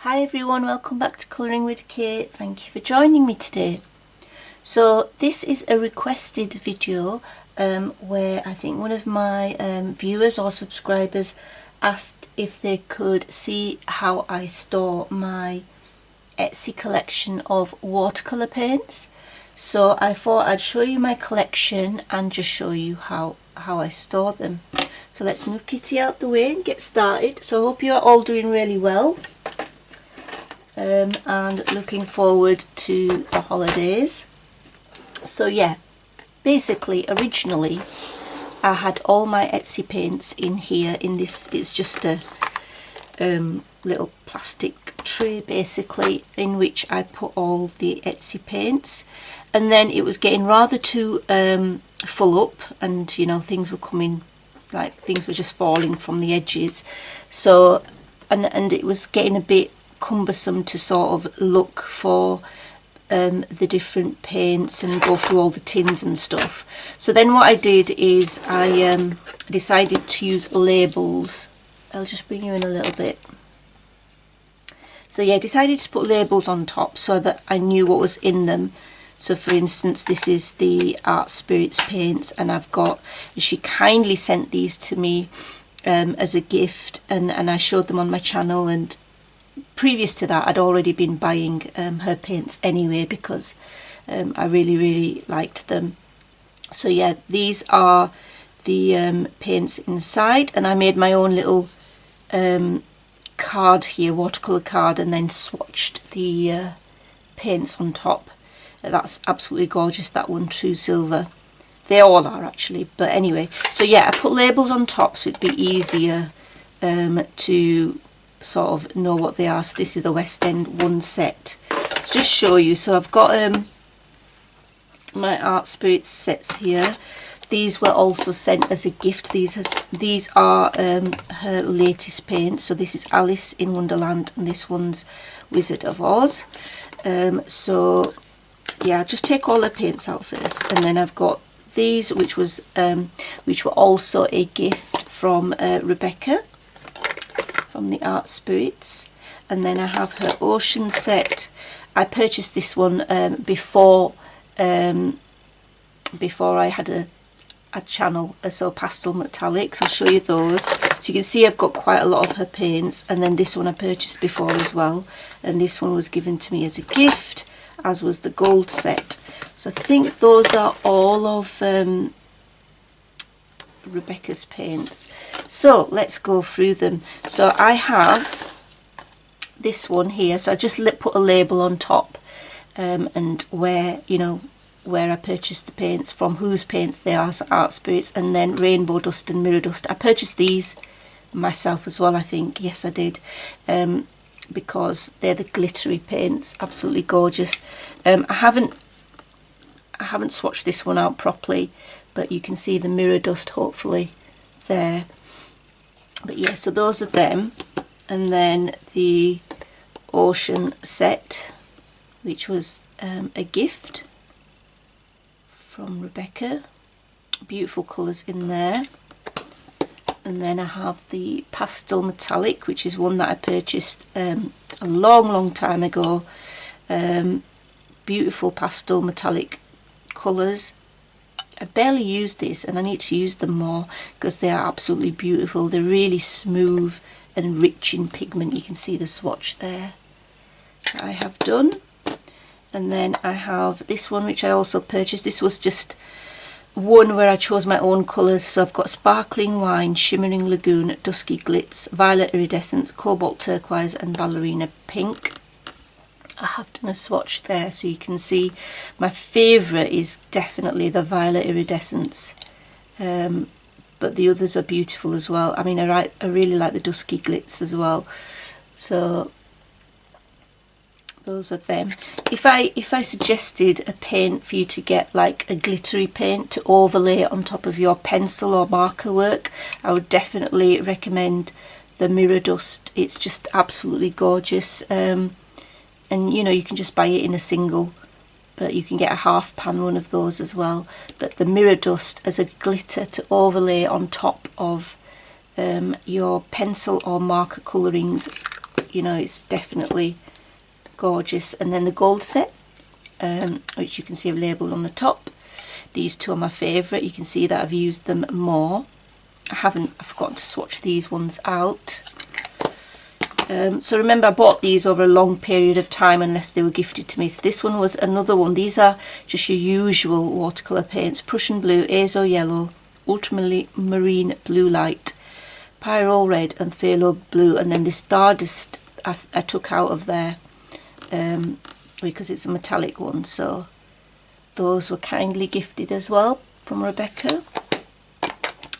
Hi everyone, welcome back to Colouring with Kate. Thank you for joining me today. So this is a requested video where I think one of my viewers or subscribers asked if they could see how I store my Etsy collection of watercolour paints. So I thought I'd show you my collection and just show you how I store them. So let's move Kitty out the way and get started. So I hope you're all doing really well. And looking forward to the holidays. So yeah, basically originally I had all my Etsy paints in here in this, it's just a little plastic tray basically in which I put all the Etsy paints, and then it was getting rather too full up, and you know, things were coming, like things were just falling from the edges, so and it was getting a bit cumbersome to sort of look for the different paints and go through all the tins and stuff. So then what I did is I decided to use labels. I'll just bring you in a little bit. So yeah, I decided to put labels on top so that I knew what was in them. So for instance, this is the Art Spirits paints, and I've got, she kindly sent these to me as a gift, and I showed them on my channel, and previous to that I'd already been buying her paints anyway because I really liked them. So yeah, these are the paints inside, and I made my own little card here, watercolour card, and then swatched the paints on top. That's absolutely gorgeous, that one, true silver. They all are actually, but anyway. So yeah, I put labels on top so it'd be easier to sort of know what they are. So this is the West End one set. Just show you. So I've got my Art Spirits sets here. These were also sent as a gift. These are her latest paints. So this is Alice in Wonderland, and this one's Wizard of Oz. So yeah, I'll just take all the paints out first, and then I've got these, which were also a gift from Rebecca from the Art Spirits. And then I have her Ocean set. I purchased this one before I had a channel, so pastel metallics. I'll show you those. So you can see I've got quite a lot of her paints, and then this one I purchased before as well, and this one was given to me as a gift, as was the gold set. So I think those are all of Rebecca's paints. So let's go through them. So I have this one here, so I just put a label on top and where, you know, where I purchased the paints from, whose paints they are, so Art Spirits, and then Rainbow Dust and Mirror Dust. I purchased these myself as well, I think. Yes, I did, because they're the glittery paints, absolutely gorgeous. I haven't swatched this one out properly, but you can see the Mirror Dust hopefully there. But yeah, so those are them. And then the Ocean set, which was a gift from Rebecca. Beautiful colours in there. And then I have the Pastel Metallic, which is one that I purchased a long time ago. Beautiful pastel metallic colours. I barely use this, and I need to use them more because they are absolutely beautiful. They're really smooth and rich in pigment. You can see the swatch there that I have done. And then I have this one, which I also purchased. This was just one where I chose my own colours. So I've got Sparkling Wine, Shimmering Lagoon, Dusky Glitz, Violet Iridescence, Cobalt Turquoise and Ballerina Pink. I have done a swatch there, so you can see my favourite is definitely the Violet Iridescence, but the others are beautiful as well. I mean, I really like the Dusky Glitz as well. So those are them. If I suggested a paint for you to get, like a glittery paint to overlay on top of your pencil or marker work, I would definitely recommend the Mirror Dust. It's just absolutely gorgeous. And you know, you can just buy it in a single, but you can get a half pan one of those as well. But the Mirror Dust as a glitter to overlay on top of your pencil or marker colourings but you know, it's definitely gorgeous. And then the gold set, which you can see I've labelled on the top. These two are my favourite. You can see that I've used them more. I forgotten to swatch these ones out. So remember, I bought these over a long period of time unless they were gifted to me. So this one was another one. These are just your usual watercolour paints. Prussian Blue, Azo Yellow, Ultramarine Blue Light, Pyrrole Red and Phthalo Blue. And then this Stardust I took out of there because it's a metallic one. So those were kindly gifted as well from Rebecca.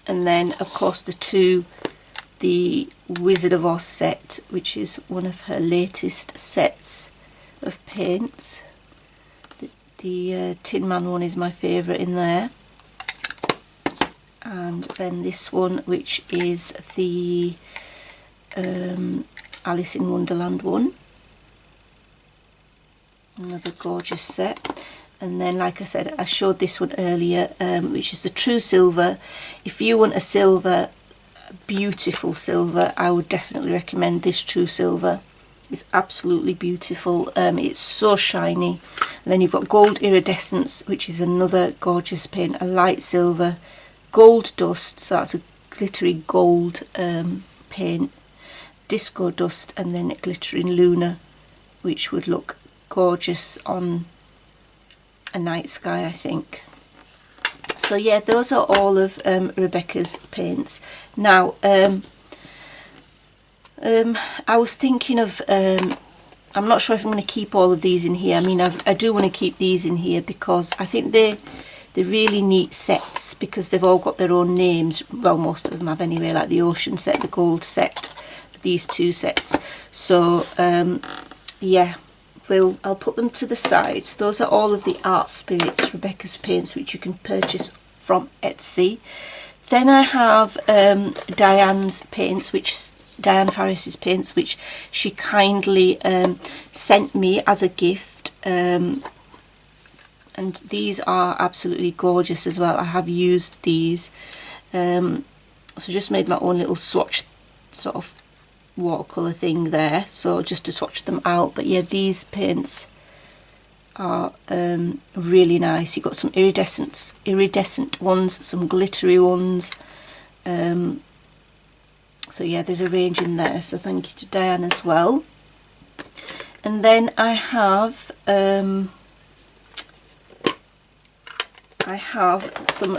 And then of course the Wizard of Oz set, which is one of her latest sets of paints. The Tin Man one is my favourite in there. And then this one, which is the Alice in Wonderland one. Another gorgeous set. And then, like I said, I showed this one earlier, which is the True Silver. If you want a silver, beautiful silver, I would definitely recommend this True Silver. It's absolutely beautiful. It's so shiny. And then you've got Gold Iridescence, which is another gorgeous paint, a light silver, Gold Dust, so that's a glittery gold paint, Disco Dust, and then Glittering Luna, which would look gorgeous on a night sky, I think. So yeah, those are all of Rebecca's paints. Now, I was thinking of, I'm not sure if I'm going to keep all of these in here. I mean, I do want to keep these in here because I think they're really neat sets because they've all got their own names. Well, most of them have anyway, like the Ocean set, the Gold set, these two sets. So, yeah. I'll put them to the side. So those are all of the Art Spirits Rebecca's paints, which you can purchase from Etsy. Then I have Diane's paints, Diane Farris's paints, which she kindly sent me as a gift. And these are absolutely gorgeous as well. I have used these. So just made my own little swatch sort of watercolour thing there, so just to swatch them out. But yeah, these paints are really nice. You've got some iridescent ones, some glittery ones. So yeah, there's a range in there, so thank you to Diane as well. And then I have some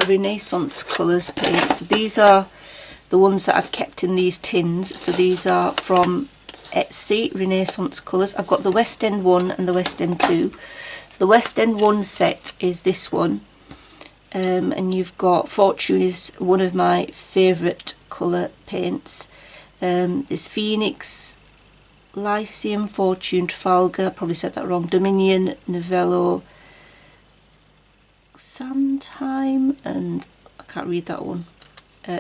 Reneeissance colours paints. So these are the ones that I've kept in these tins. So these are from Etsy, Reneeissance colours. I've got the West End 1 and the West End 2. So the West End 1 set is this one. And you've got Fortune is one of my favourite colour paints. This Phoenix, Lyceum, Fortune, Trafalgar, probably said that wrong, Dominion, Novello, Sandheim, and I can't read that one.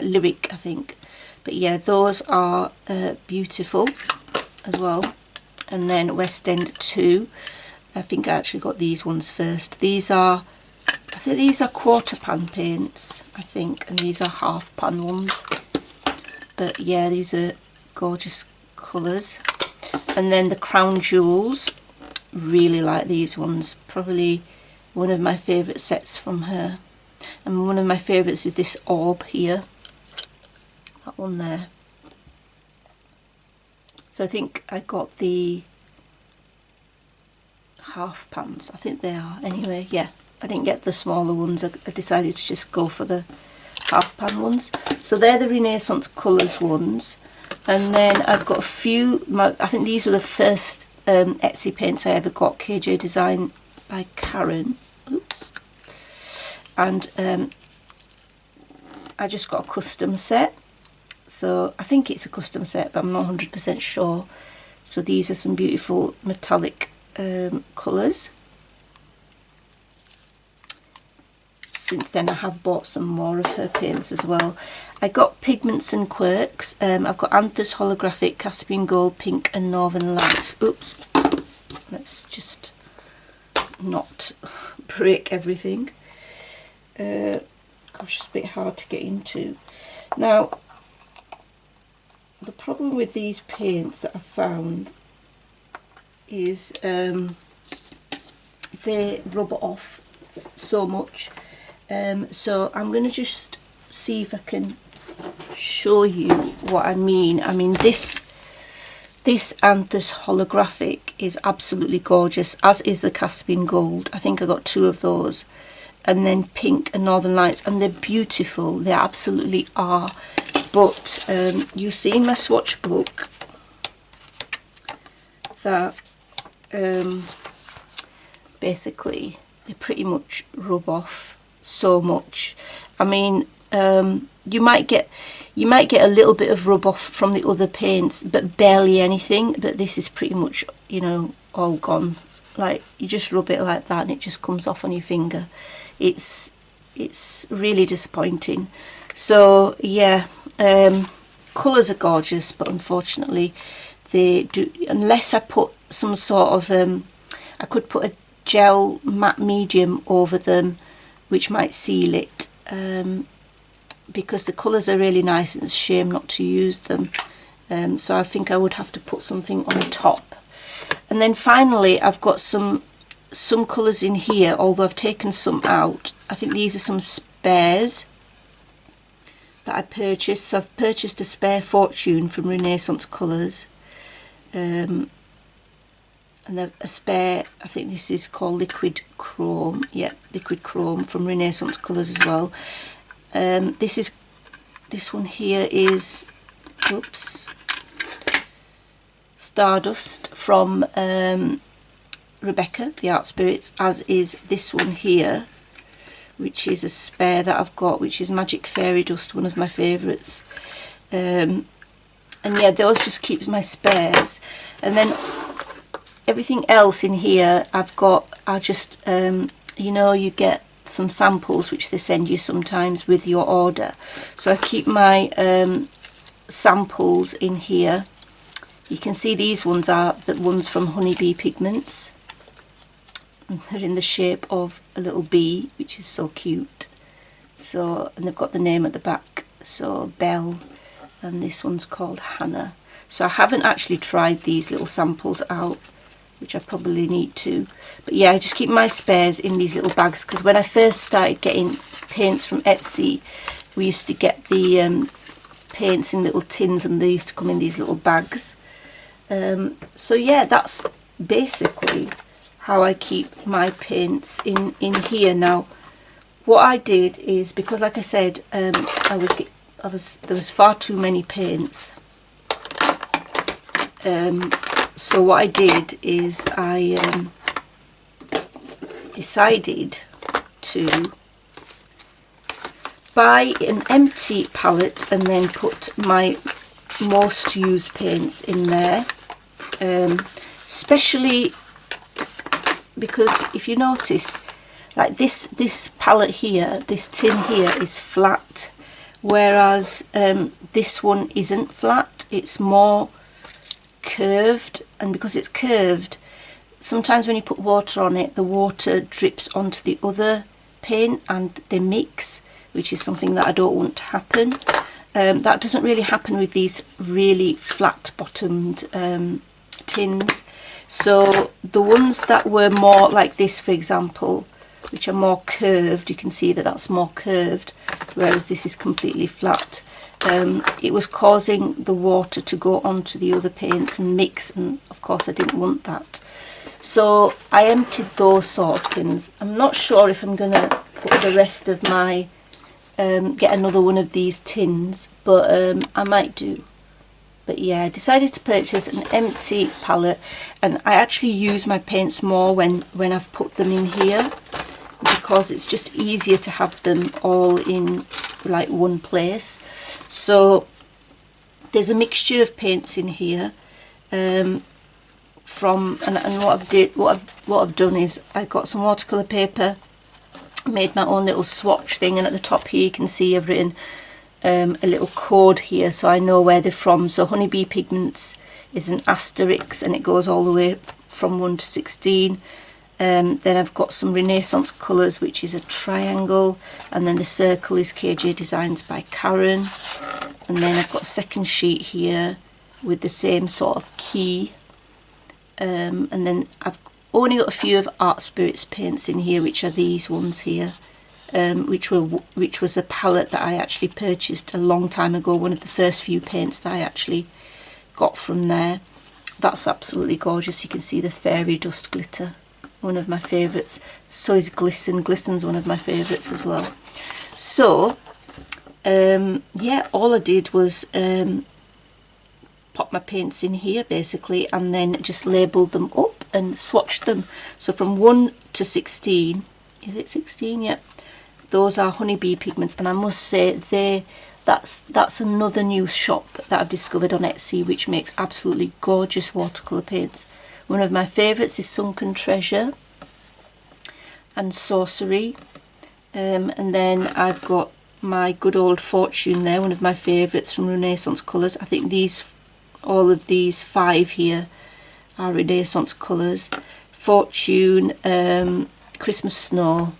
Lyric, I think. But yeah, those are beautiful as well. And then West End 2, I think I actually got these ones first. These are, I think these are quarter pan paints, I think, and these are half pan ones. But yeah, these are gorgeous colours. And then the Crown Jewels, really like these ones, probably one of my favourite sets from her. And one of my favourites is this orb here, that one there. So I think I got the half pans, I think they are. Anyway, yeah, I didn't get the smaller ones. I decided to just go for the half pan ones. So they're the Reneeissance Colours ones. And then I've got a few, I think these were the first Etsy paints I ever got, KJ Design by Karen. Oops. And I just got a custom set. So I think it's a custom set, but I'm not 100% sure. So these are some beautiful metallic colours. Since then I have bought some more of her paints as well. I got Pigments and Quirks. I've got Anthus Holographic, Caspian Gold, Pink and Northern Lights. Oops. Let's just not break everything. Gosh, it's a bit hard to get into. Now, the problem with these paints that I found is they rub off so much. So I'm going to just see if I can show you what I mean. I mean, this Anthus holographic is absolutely gorgeous, as is the Caspian Gold. I think I got 2 of those. And then Pink and Northern Lights, and they're beautiful. They absolutely are. But you see in my swatch book that basically they pretty much rub off so much. I mean, you might get a little bit of rub off from the other paints, but barely anything. But this is pretty much, you know, all gone. Like, you just rub it like that and it just comes off on your finger. It's really disappointing. So yeah, colours are gorgeous, but unfortunately they do, unless I put some sort of I could put a gel matte medium over them, which might seal it, because the colours are really nice and it's a shame not to use them. So I think I would have to put something on top. And then finally I've got some colours in here, although I've taken some out. I think these are some spares that I purchased. So I've purchased a spare Fortune from Reneeissance Colours, and a spare, I think this is called Liquid Chrome. Yeah, Liquid Chrome from Reneeissance Colours as well. This one here is, oops, Stardust from Rebecca, the Art Spirits, as is this one here, which is a spare that I've got, which is Magic Fairy Dust, one of my favourites. And yeah, those just keep my spares. And then everything else in here I've got, I just, you know, you get some samples which they send you sometimes with your order. So I keep my samples in here. You can see these ones are the ones from Honeybee Pigments. And they're in the shape of a little bee, which is so cute. So, and they've got the name at the back. So Belle, and this one's called Hannah. So I haven't actually tried these little samples out, which I probably need to. But yeah, I just keep my spares in these little bags, because when I first started getting paints from Etsy, we used to get the paints in little tins, and they used to come in these little bags. So yeah, that's basically how I keep my paints in here. Now, what I did is, because like I said, there was far too many paints. So what I did is I decided to buy an empty palette and then put my most used paints in there, especially because if you notice, like this palette here, this tin here is flat, whereas this one isn't flat, it's more curved. And because it's curved, sometimes when you put water on it, the water drips onto the other paint and they mix, which is something that I don't want to happen. That doesn't really happen with these really flat bottomed tins. So the ones that were more like this, for example, which are more curved, you can see that that's more curved, whereas this is completely flat. It was causing the water to go onto the other paints and mix, and of course I didn't want that. So I emptied those sort of tins. I'm not sure if I'm going to put the rest of my, get another one of these tins, but I might do. But yeah, I decided to purchase an empty palette, and I actually use my paints more when I've put them in here, because it's just easier to have them all in like one place. So there's a mixture of paints in here, and what I've done is I got some watercolour paper, made my own little swatch thing, and at the top here you can see I've written a little code here so I know where they're from. So Honeybee Pigments is an asterisk and it goes all the way from 1 to 16. Then I've got some Reneeissance Colours, which is a triangle, and then the circle is KJ Designs by Karen. and then I've got a second sheet here with the same sort of key, and then I've only got a few of Art Spirits paints in here, which are these ones here, which was a palette that I actually purchased a long time ago, one of the first few paints that I actually got from there. That's absolutely gorgeous. You can see the fairy dust glitter, one of my favourites. So is Glisten. Glisten's one of my favourites as well. So yeah, all I did was pop my paints in here basically, and then just label them up and swatch them. So from 1 to 16, is it 16? Yep. Those are Honeybee pigments, and I must say that's another new shop that I've discovered on Etsy, which makes absolutely gorgeous watercolour paints. One of my favourites is Sunken Treasure and Sorcery, and then I've got my good old Fortune there, one of my favourites from Reneeissance colours. I think all of these 5 here are Reneeissance colours. Fortune, Christmas Snow,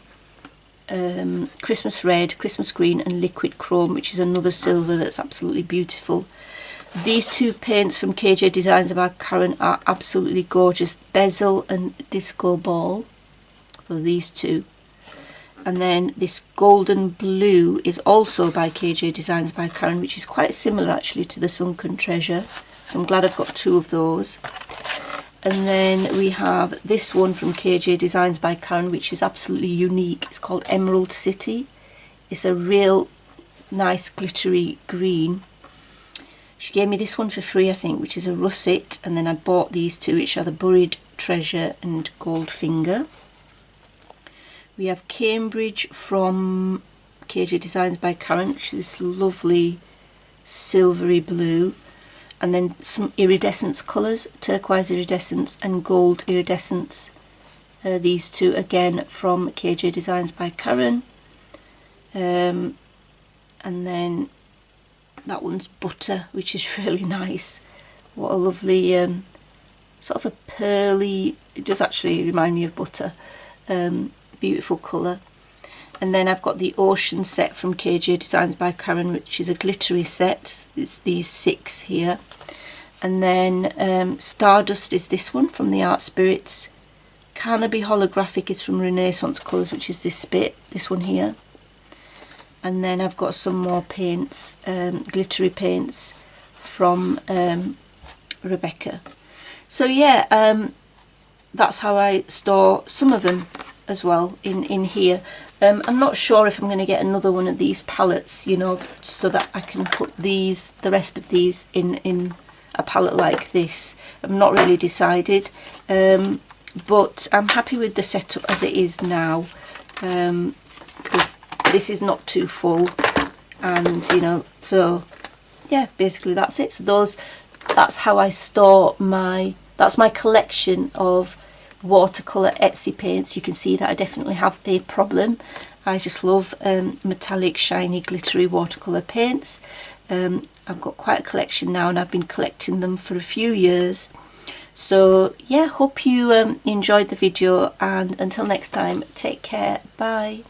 Christmas Red, Christmas Green and Liquid Chrome, which is another silver that's absolutely beautiful. These 2 paints from KJ Designs by Karen are absolutely gorgeous. Bezel and Disco Ball. So these 2. And then this golden blue is also by KJ Designs by Karen, which is quite similar actually to the Sunken Treasure. So I'm glad I've got 2 of those. And then we have this one from KJ Designs by Karen, which is absolutely unique. It's called Emerald City. It's a real nice glittery green. She gave me this one for free, I think, which is a russet. And then I bought these 2, which are the Buried Treasure and Goldfinger. We have Cambridge from KJ Designs by Karen, which is this lovely silvery blue. And then some iridescence colours, turquoise iridescence and gold iridescence. These 2 again from KJ Designs by Karen. And then that one's Butter, which is really nice. What a lovely sort of a pearly, it does actually remind me of butter. Beautiful colour. And then I've got the Ocean set from KJ Designs by Karen, which is a glittery set. It's these 6 here. And then Stardust is this one from the Art Spirits. Carnaby Holographic is from Reneeissance Colours, which is this one here. And then I've got some more paints, glittery paints from Rebecca. So yeah, that's how I store some of them as well in here. I'm not sure if I'm going to get another one of these palettes, you know, so that I can put the rest of these in a palette like this. I'm not really decided, but I'm happy with the setup as it is now, because this is not too full, and you know, so yeah, basically that's it. So that's how I store that's my collection of watercolour Etsy paints. You can see that I definitely have a problem. I just love metallic, shiny, glittery watercolour paints. I've got quite a collection now, and I've been collecting them for a few years. So yeah, hope you enjoyed the video, and until next time, take care, bye.